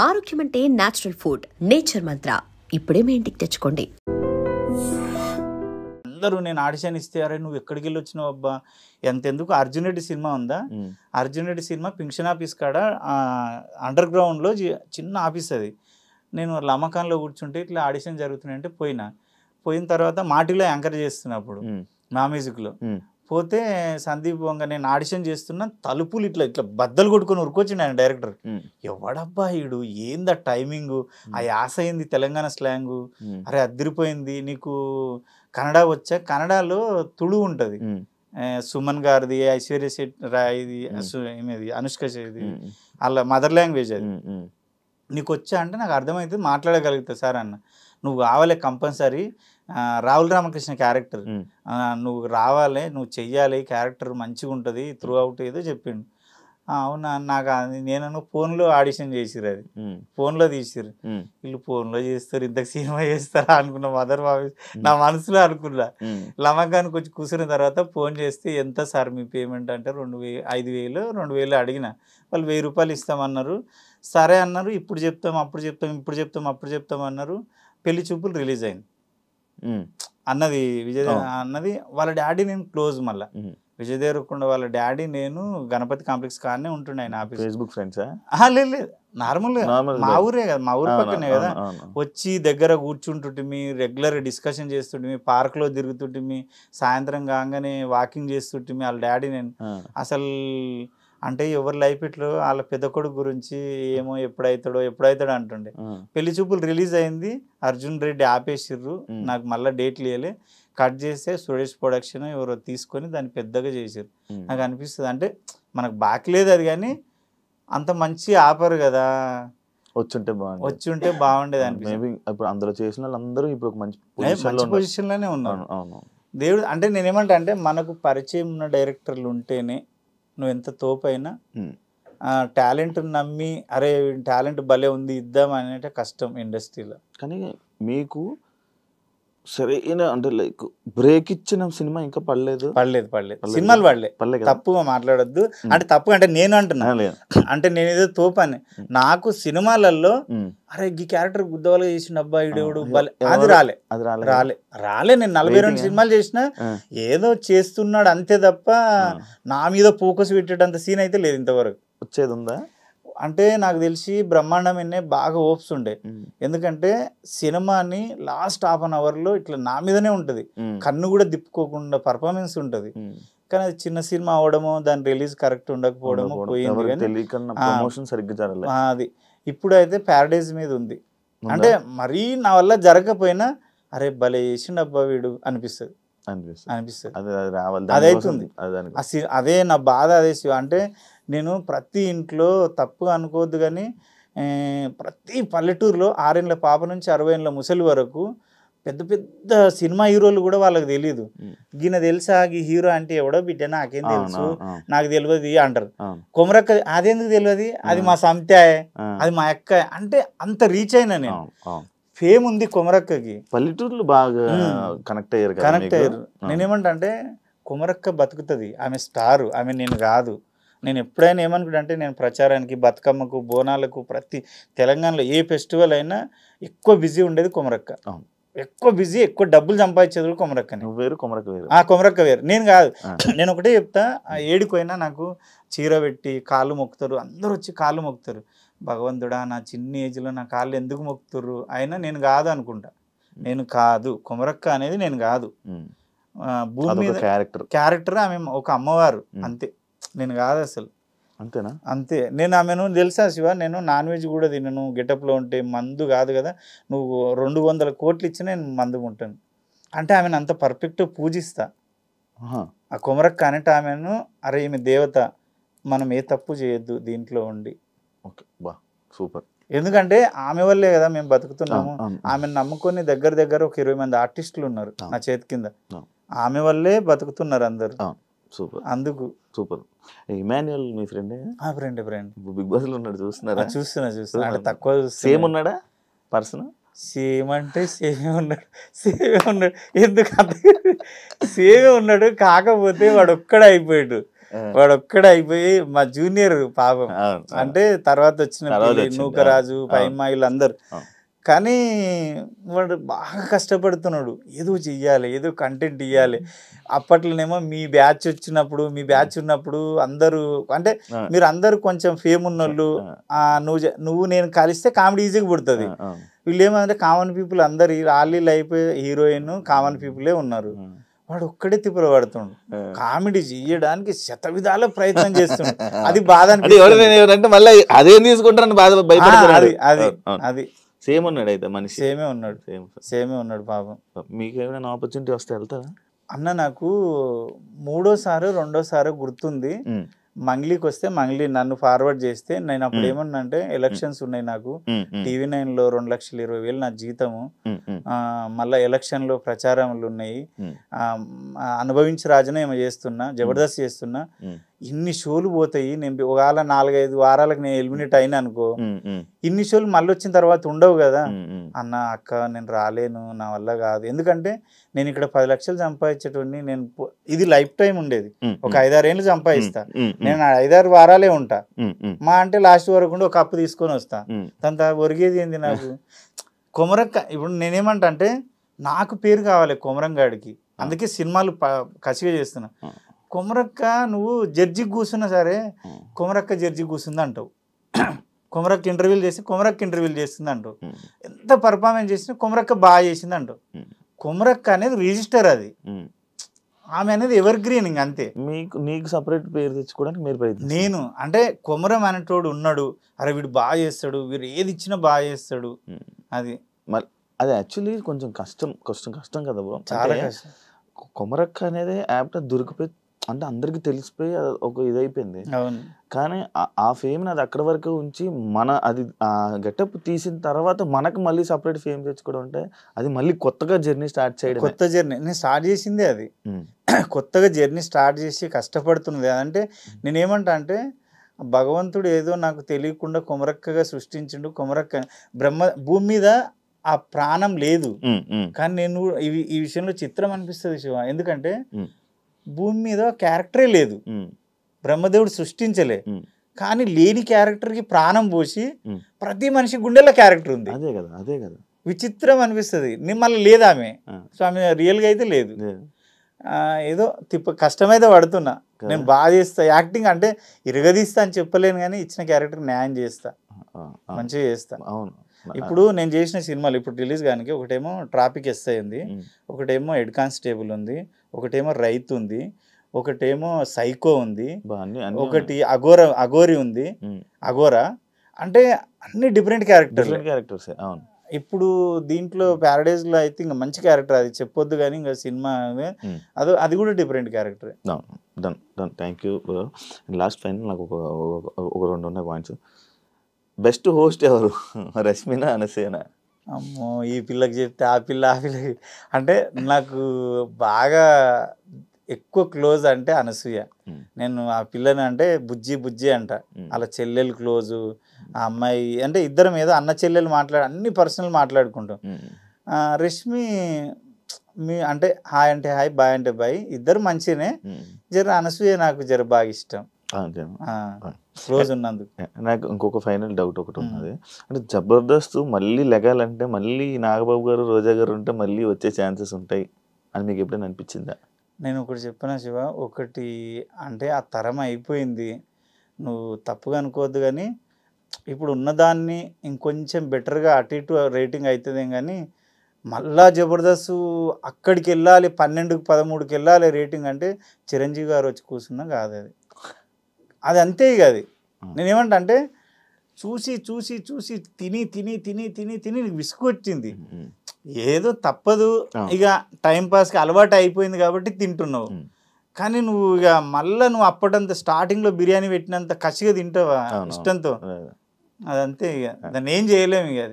ఆరోగ్యం అంటే natural food. Nature మంత్ర ఇప్పుడే మీ ఇంటికి తెచ్చుకోండి. అందరూ నేను ఆడిషన్ ఇస్తే అరే నువ్వు ఎక్కడికి వెళ్ళి వచ్చినావు అబ్బా ఎంతెందుకు అర్జున్ రెడ్డి సినిమా ఉందా, అర్జున్ రెడ్డి సినిమా పింక్షన్ ఆఫీస్ కాడ అండర్ గ్రౌండ్లో చిన్న ఆఫీస్ అది. నేను లమకాన్లో కూర్చుంటే ఇట్లా ఆడిషన్ జరుగుతున్నాయంటే పోయిన తర్వాత మాటిలో యాంకర్ చేస్తున్నప్పుడు మా మ్యూజిక్లో పోతే సందీప్ వంగ నేను ఆడిషన్ చేస్తున్నా, తలుపులు ఇట్లా ఇట్లా బద్దలు కొట్టుకొని ఉరుకొచ్చిండు ఆయన డైరెక్టర్. ఎవడబ్బా ఈడు, ఏందా టైమింగు, ఆ యాస అయింది తెలంగాణ స్లాంగు, అరే అద్దరిపోయింది, నీకు కన్నడ వచ్చా, కన్నడలో తుడు ఉంటుంది, సుమన్ గారిది, ఐశ్వర్య రాయ్ది, ఏమేది అనుష్క చేది, వాళ్ళ మదర్ లాంగ్వేజ్ అది, నీకు వచ్చా అంటే నాకు అర్థమవుతుంది, మాట్లాడగలుగుతా సార్ అన్న. నువ్వు కావాలి కంపల్సరీ, రాహుల్ రామకృష్ణ క్యారెక్టర్ నువ్వు రావాలి, నువ్వు చెయ్యాలి, క్యారెక్టర్ మంచిగా ఉంటుంది త్రూ అవుట్ ఏదో చెప్పిండు. అవునా, నాకు నేను ఫోన్లో ఆడిషన్ చేసిరు, అది ఫోన్లో తీసిరు, వీళ్ళు ఫోన్లో చేస్తారు ఇంతకు సినిమా చేస్తారా అనుకున్న మదర్ బాబు నా మనసులో అనుకున్నా. లమకానికి వచ్చి కూర్చున్న తర్వాత ఫోన్ చేస్తే ఎంత సార్ మీ పేమెంట్ అంటే 5,000 2,000 అడిగిన. వాళ్ళు 1,000 రూపాయలు ఇస్తామన్నారు. సరే అన్నారు, ఇప్పుడు చెప్తాం అప్పుడు చెప్తాం అన్నారు. పెళ్లి చూపులు రిలీజ్ అయింది అన్నది విజయ్ అన్నది. వాళ్ళ డాడీ నేను క్లోజ్, మళ్ళీ విజయ్ దేవరకొండ వాళ్ళ డాడీ నేను గణపతి కాంప్లెక్స్ కాడనే ఉంటుండే ఆయన ఆఫీస్. ఫేస్బుక్ ఫ్రెండ్సా? లేదు, నార్మల్ మా ఊరే కదా, మా ఊరు పక్కనే కదా. వచ్చి దగ్గర కూర్చుంటుంటిమి, రెగ్యులర్ డిస్కషన్ చేస్తుంటిమి, పార్క్లో తిరుగుతుంటిమి, సాయంత్రం కాగానే వాకింగ్ చేస్తుంటిమి. వాళ్ళ డాడీ నేను అసలు అంటే ఎవరి లైఫ్ ఇట్లో వాళ్ళ పెద్ద కొడుకు గురించి ఏమో ఎప్పుడైతాడో అంటుండే. పెళ్లి చూపులు రిలీజ్ అయింది, అర్జున్ రెడ్డి ఆపేసిర్రు, నాకు మళ్ళీ డేట్లు ఇవ్వలే, కట్ చేస్తే సురేష్ ప్రొడక్షన్ ఎవరో తీసుకొని దాన్ని పెద్దగా చేసారు. నాకు అనిపిస్తుంది అంటే మనకు బాకలేదు అది, కానీ అంత మంచి ఆపరు కదా, వచ్చుంటే బాగుండేది అనిపిస్తుంది. ఇప్పుడు అందులో చేసిన వాళ్ళందరూ ఇప్పుడు మంచి పొజిషన్లోనే ఉన్నారు. దేవుడు అంటే నేనేమంటా అంటే మనకు పరిచయం ఉన్న డైరెక్టర్లు ఉంటేనే నువ్వు ఎంత తోపైనా టాలెంట్ నమ్మి అరే టాలెంట్ భలే ఉంది ఇద్దాం అనేట కష్టం ఇండస్ట్రీలో. కానీ మీకు సరైన అంటే లైక్ బ్రేక్ ఇచ్చిన సినిమా ఇంకా పడలేదు. సినిమాలు పడలే, తప్పుగా మాట్లాడొద్దు. అంటే తప్పు అంటే నేను అంటున్నా, అంటే నేను ఏదో తోపని. నాకు సినిమాలలో అరే ఈ క్యారెక్టర్ గుద్దవలుగా చేసిన అబ్బాయి అది రాలే. నేను 42 సినిమాలు చేసిన, ఏదో చేస్తున్నాడు అంతే తప్ప నా మీద ఫోకస్ పెట్టేటంత సీన్ అయితే లేదు ఇంతవరకు. వచ్చేది ఉందా అంటే నాకు తెలిసి బ్రహ్మాండం ఎన్నే బాగా హోప్స్ ఉండే, ఎందుకంటే సినిమాని లాస్ట్ హాఫ్ అన్ అవర్లో ఇట్లా నా మీదనే ఉంటుంది, కన్ను కూడా దిప్పుకోకుండా పర్ఫార్మెన్స్ ఉంటుంది. కానీ అది చిన్న సినిమా అవడమో, దాని రిలీజ్ కరెక్ట్ ఉండకపోవడమో పోయింది. అది ఇప్పుడు అయితే ప్యారడైజ్ మీద ఉంది. అంటే మరీ నా వల్ల జరగకపోయినా అరే భలే చేసిండు అబ్బా వీడు అనిపిస్తుంది. అదైతుంది, అదే నా బాధ. అదే అంటే నేను ప్రతి ఇంట్లో తప్పుగా అనుకోవద్దు, కానీ ప్రతి పల్లెటూరులో 6 ఏళ్ళ పాప నుంచి 60 ఏళ్ళ ముసలి వరకు పెద్ద పెద్ద సినిమా హీరోలు కూడా వాళ్ళకి తెలియదు. ఈయన తెలుసా ఈ హీరో అంటే ఎవడో బిడ్డ నాకేం తెలుసు, నాకు తెలియదు అంటారు. కొమరక్క అదెందుకు తెలియదు, అది మా సంత్యాయే, అది మా అక్క అంటే అంత రీచ్ అయినా నేను. ఫేమ్ ఉంది కొమరక్కకి, పల్లెటూరులో బాగా కనెక్ట్ అయ్యారు. నేనేమంటా అంటే కొమరక్క బతుకుతుంది, ఆమె స్టారు, ఆమె నేను కాదు. నేను ఎప్పుడైనా ఏమనుకుంటా అంటే నేను ప్రచారానికి, బతుకమ్మకు, బోనాలకు, ప్రతి తెలంగాణలో ఏ ఫెస్టివల్ అయినా ఎక్కువ బిజీ ఉండేది కొమరక్క. ఎక్కువ బిజీ, ఎక్కువ డబ్బులు సంపాదించేది కొమరక్కని. కొమరక్క వేరు, నేను కాదు. నేను ఒకటే చెప్తా, ఏడిపోయినా నాకు చీర పెట్టి కాళ్ళు మొక్కుతారు, అందరూ వచ్చి కాళ్ళు మొక్కుతారు. భగవంతుడా నా చిన్న ఏజ్లో నా కాళ్ళు ఎందుకు మొక్కుతారు, అయినా నేను కాదు అనుకుంటా. నేను కాదు, కొమరక్క అనేది నేను కాదు. భూమి మీద క్యారెక్టర్, ఆమె ఒక అమ్మవారు అంతే, నేను కాదు అసలు. అంతేనా? అంతే. నేను ఆమెను తెలుసా శివ, నేను నాన్ వెజ్ కూడా తినను, గెటప్లో ఉంటే మందు కాదు కదా, నువ్వు 200 కోట్లు ఇచ్చినా నేను మందుగా ఉంటాను అంటే ఆమెను అంత పర్ఫెక్ట్ పూజిస్తా. ఆ కొమరక్క అనేట ఆమెను అరే ఈమె దేవత, మనం ఏ తప్పు చేయొద్దు దీంట్లో ఉండి. సూపర్. ఎందుకంటే ఆమె వల్లే కదా మేము బతుకుతున్నాము. ఆమెను నమ్ముకొని దగ్గర ఒక 20 మంది ఆర్టిస్టులు ఉన్నారు నా చేతి కింద, ఆమె వల్లే బతుకుతున్నారు అందరు. సూపర్. అందుకు సూపర్. ఇమాన్యుయల్ మీ ఫ్రెండ్? ఫ్రెండ్. బిగ్ బాస్ లో ఉన్నాడు, చూస్తున్నా అంటే తక్కువ. సేమ్ ఉన్నాడా పర్సన్? సేమ్ అంటే సేమే ఉన్నాడు. ఎందుకు సేమే ఉన్నాడు, కాకపోతే వాడు ఒక్కడే అయిపోయాడు. వాడు ఒక్కడే అయిపోయి మా జూనియర్ పాపం, అంటే తర్వాత వచ్చిన నూకరాజు పైమ్మ వీళ్ళందరూ. కానీ వాడు బాగా కష్టపడుతున్నాడు, ఏదో చెయ్యాలి, ఏదో కంటెంట్ ఇవ్వాలి. అప్పట్లోనేమో మీ బ్యాచ్ వచ్చినప్పుడు, మీ బ్యాచ్ ఉన్నప్పుడు అందరూ అంటే మీరు అందరూ కొంచెం ఫేమ్ ఉన్నోళ్ళు, నువ్వు నేను కలిస్తే కామెడీ ఈజీగా పుడుతుంది. వీళ్ళు ఏమంటే కామన్ పీపుల్ అందరు రాళ్ళీళ్ళు అయిపోయి హీరోయిన్ కామన్ పీపులే ఉన్నారు. వాడు ఒక్కడే తిప్పులు పడుతుండు, కామెడీ చేయడానికి శత విధాల ప్రయత్నం చేస్తుండు. అది బాధ అంటే మళ్ళీ అదేం తీసుకుంటారని బాధ భయపడతారు. అది సేమ్ ఉన్నాడు అయితే మనిషి, సేమే ఉన్నాడు పాపం. మీకు ఏమైనా ఆపర్చునిటీ వస్తే వెళ్తారా అన్న? నాకు రెండోసారి గుర్తుంది. మంగ్లీకి వస్తే మంగ్లీ నన్ను ఫార్వర్డ్ చేస్తే నేను అప్పుడు ఏమన్నా అంటే ఎలక్షన్స్ ఉన్నాయి నాకు, TV9లో 2,20,000 నా జీతము, మళ్ళీ ఎలక్షన్లో ప్రచారములు ఉన్నాయి, అనుభవించి రాజనే ఏమో చేస్తున్నా, జబర్దస్త్ చేస్తున్నా, ఇన్ని షోలు పోతాయి, నేను ఒకవేళ 4-5 వారాలకు నేను ఎలిమినేట్ అయినా అనుకో, ఇన్ని షోలు మళ్ళీ వచ్చిన తర్వాత ఉండవు కదా అన్న. అక్క నేను రాలేను, నా వల్ల కాదు, ఎందుకంటే నేను ఇక్కడ 10 లక్షలు సంపాదించేటోడిని, నేను ఇది లైఫ్ టైం ఉండేది, ఒక 5-6 ఏళ్ళు సంపాదిస్తా, నేను 5-6 వారాలే ఉంటా, మా అంటే లాస్ట్ వరకు ఉండి ఒక అప్పు తీసుకొని వస్తా, దాంతో ఒరిగేది ఏంది నాకు. కొమరక్క ఇప్పుడు నేనేమంటా అంటే నాకు పేరు కావాలి కొమరంగాడికి, అందుకే సినిమాలు కసిగా చేస్తున్నా. కొమరక్క నువ్వు జడ్జికి కూర్చున్నా సరే కొమరక్క జడ్జికి కూర్చుంది అంటావు, కొమరక్క ఇంటర్వ్యూలు చేసి కొమరక్క ఇంటర్వ్యూలు చేస్తుంది అంటావు, ఎంత పర్ఫార్మెన్స్ చేసినా కొమరక్క బాగా చేసింది అంటావు. కొమరక్క అనేది రిజిస్టర్, అది ఆమె అనేది ఎవర్ గ్రీనింగ్ అంతే. నీకు సపరేట్ పేరు తెచ్చుకోవడానికి మీరు నేను అంటే కొమరం అనేటోడు ఉన్నాడు, అరే వీడు బాగా చేస్తాడు, వీరు ఏది ఇచ్చినా బాగా చేస్తాడు, అది అది యాక్చువల్లీ కొంచెం కష్టం కదా బ్రో, చాలా కష్టం. కొమరక్క అనేది యాప్ దొరికిపోయి అంటే అందరికి తెలిసిపోయి ఒక ఇదైపోయింది. కానీ ఆ ఫేమ్ అది అక్కడి వరకు ఉంచి అది ఆ గెటప్ తీసిన తర్వాత మనకు మళ్ళీ సపరేట్ ఫేమ్ తెచ్చుకోవడం అంటే అది మళ్ళీ కొత్తగా జర్నీ స్టార్ట్ చేయడం. కొత్త జర్నీ నేను స్టార్ట్ చేసిందే అది, కొత్తగా జర్నీ స్టార్ట్ చేసి కష్టపడుతున్నది. అంటే నేనేమంటా అంటే భగవంతుడు ఏదో నాకు తెలియకుండా కొమరక్కగా సృష్టించిండు. కొమరక్క భూమి మీద ఆ ప్రాణం లేదు, కానీ నేను ఈ విషయంలో చిత్రం అనిపిస్తుంది శివ, ఎందుకంటే భూమి మీద క్యారెక్టరే లేదు, బ్రహ్మదేవుడు సృష్టించలే, కానీ లేని క్యారెక్టర్కి ప్రాణం పోసి ప్రతి మనిషి గుండెల్లో క్యారెక్టర్ ఉంది. అదే కదా విచిత్రం అనిపిస్తుంది. నేను మళ్ళీ లేదా ఆమె స్వామి రియల్గా అయితే లేదు, ఏదో కష్టమైతే పడుతున్నా. నేను బాగా చేస్తా యాక్టింగ్, అంటే ఇరగదీస్తా అని చెప్పలేను, కానీ ఇచ్చిన క్యారెక్టర్ న్యాయం చేస్తా, మంచిగా చేస్తా. ఇప్పుడు నేను చేసిన సినిమాలు ఇప్పుడు రిలీజ్ కానీ ఒకటేమో ట్రాఫిక్ ఎస్ఐ ఉంది, ఒకటేమో హెడ్ కానిస్టేబుల్ ఉంది, ఒకటేమో రైతు ఉంది, ఒకటేమో సైకో ఉంది, ఒకటి అఘోరి ఉంది. అఘోరా అంటే అన్ని డిఫరెంట్ క్యారెక్టర్స్. ఇప్పుడు దీంట్లో ప్యారడైజ్ లో అయితే ఇంకా మంచి క్యారెక్టర్, అది చెప్పొద్దు కానీ ఇంకా సినిమా అది కూడా different character. Thank you. Last final నాకు ఒక 2 ఉన్నాయి పాయింట్స్. బెస్ట్ హోస్ట్ ఎవరు, రష్మినా అనసూయనా? అమ్మో ఈ పిల్లకి చెప్తే ఆ పిల్ల అంటే నాకు బాగా ఎక్కువ క్లోజ్ అంటే అనసూయ. నేను ఆ పిల్లని అంటే బుజ్జి అంట, అలా చెల్లెలు క్లోజు. ఆ అమ్మాయి అంటే ఇద్దరం ఏదో అన్న చెల్లెలు అన్ని పర్సనల్ మాట్లాడుకుంటాం. రష్మి అంటే హాయ్ అంటే హాయ్, బాయ్ అంటే బాయ్, ఇద్దరు మంచిగానే. జర అనసూయ నాకు జర బాగా ఇష్టం క్లోజ్ ఉన్నందుకు. నాకు ఇంకొక ఫైనల్ డౌట్ ఒకటి ఉన్నది, అంటే జబర్దస్త్ మళ్ళీ లెగాలంటే మళ్ళీ నాగబాబు గారు, రోజా గారు ఉంటే మళ్ళీ వచ్చే ఛాన్సెస్ ఉంటాయి అని మీకు ఎప్పుడైనా అనిపించిందా? నేను ఒకటి చెప్పినా శివ, ఒకటి అంటే ఆ తరం అయిపోయింది, నువ్వు తప్పుగా అనుకోవద్దు, కానీ ఇప్పుడు ఉన్నదాన్ని ఇంకొంచెం బెటర్గా అటు ఇటు రేటింగ్ అవుతుంది, కానీ మళ్ళా జబర్దస్త్ అక్కడికి వెళ్ళాలి 12-13కి వెళ్ళాలి రేటింగ్ అంటే చిరంజీవి గారు వచ్చి కూర్చున్నా కాదు, అది అంతే. ఇక అది నేనేమంటా అంటే చూసి తిని విసుగు వచ్చింది, ఏదో తప్పదు, ఇక టైంపాస్కి అలవాటు అయిపోయింది కాబట్టి తింటున్నావు, కానీ నువ్వు ఇక మళ్ళీ నువ్వు అప్పటంత స్టార్టింగ్లో బిర్యానీ పెట్టినంత కసిగా తింటావా ఇష్టంతో, అదంతే. ఇక దాన్ని ఏం చేయలేము ఇక అది.